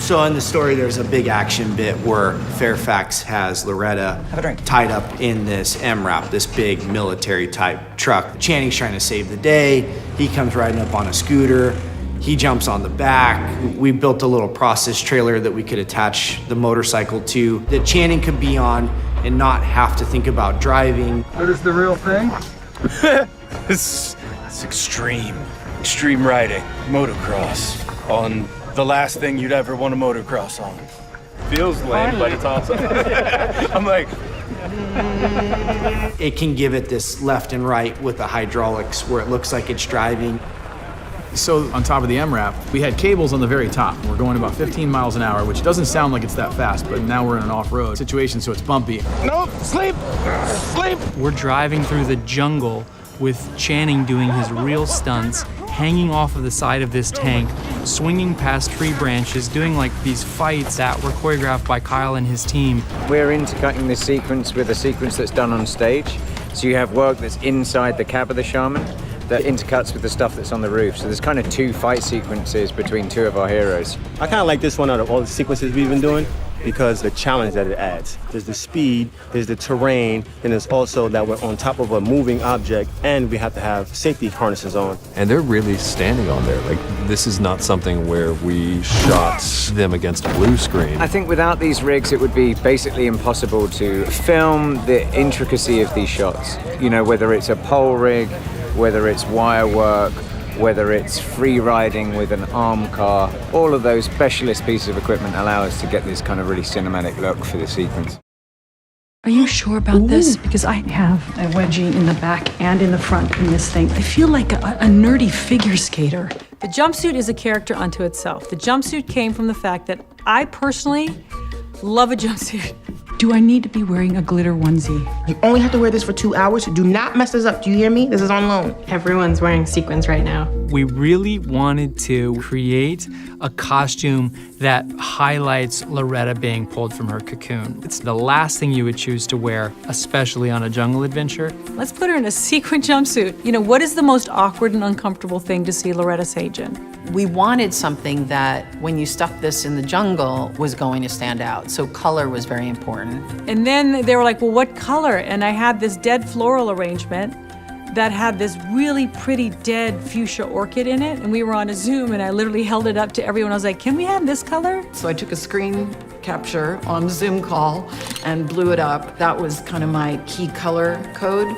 So in the story, there's a big action bit where Fairfax has Loretta tied up in this MRAP, this big military-type truck. Channing's trying to save the day. He comes riding up on a scooter. He jumps on the back. We built a little process trailer that we could attach the motorcycle to that Channing could be on and not have to think about driving. What is the real thing? It's extreme riding, motocross, on the last thing you'd ever want to motocross on. Feels lame, but it's awesome. I'm like... It can give it this left and right with the hydraulics where it looks like it's driving. So on top of the MRAP, we had cables on the very top. We're going about 15 miles an hour, which doesn't sound like it's that fast, but now we're in an off-road situation, so it's bumpy. No, sleep! We're driving through the jungle with Channing doing his real stunts, hanging off of the side of this tank, swinging past tree branches, doing like these fights that were choreographed by Kyle and his team. We're intercutting this sequence with a sequence that's done on stage. So you have work that's inside the cab of the shaman that intercuts with the stuff that's on the roof. So there's kind of two fight sequences between two of our heroes. I kind of like this one out of all the sequences we've been doing because the challenge that it adds. There's the speed, there's the terrain, and there's also that we're on top of a moving object and we have to have safety harnesses on. And they're really standing on there. Like, this is not something where we shot them against a blue screen. I think without these rigs, it would be basically impossible to film the intricacy of these shots. You know, whether it's a pole rig, whether it's wire work, whether it's free riding with an arm car, all of those specialist pieces of equipment allow us to get this kind of really cinematic look for the sequence. Are you sure about this? Because I have a wedgie in the back and in the front in this thing. I feel like a nerdy figure skater. The jumpsuit is a character unto itself. The jumpsuit came from the fact that I personally love a jumpsuit. Do I need to be wearing a glitter onesie? You only have to wear this for 2 hours. Do not mess this up. Do you hear me? This is on loan. Everyone's wearing sequins right now. We really wanted to create a costume that highlights Loretta being pulled from her cocoon. It's the last thing you would choose to wear, especially on a jungle adventure. Let's put her in a sequin jumpsuit. You know, what is the most awkward and uncomfortable thing to see Loretta Sage in? We wanted something that, when you stuck this in the jungle, was going to stand out. So color was very important. And then they were like, well, what color? And I had this dead floral arrangement that had this really pretty dead fuchsia orchid in it. And we were on a Zoom and I literally held it up to everyone. I was like, can we have this color? So I took a screen capture on Zoom call and blew it up. That was kind of my key color code.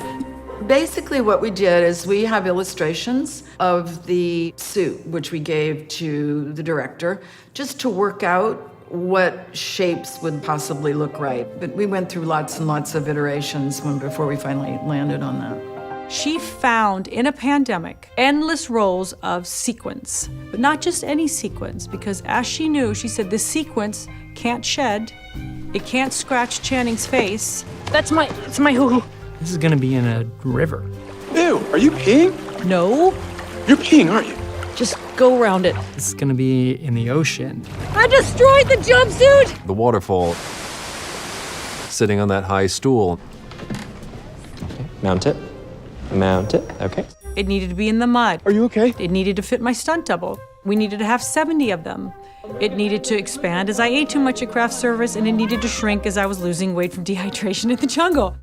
Basically what we did is we have illustrations of the suit, which we gave to the director, just to work out what shapes would possibly look right. But we went through lots and lots of iterations before we finally landed on that. She found, in a pandemic, endless rolls of sequins, but not just any sequins, because as she knew, she said the sequence can't shed, it can't scratch Channing's face. It's my hoo-hoo. This is gonna be in a river. Ew, are you peeing? No. You're peeing, aren't you? Just go around it. This is gonna be in the ocean. I destroyed the jumpsuit! The waterfall, sitting on that high stool. Mount it. Mount it. Okay. It needed to be in the mud. Are you okay? It needed to fit my stunt double. We needed to have 70 of them. It needed to expand as I ate too much at craft service, and it needed to shrink as I was losing weight from dehydration in the jungle.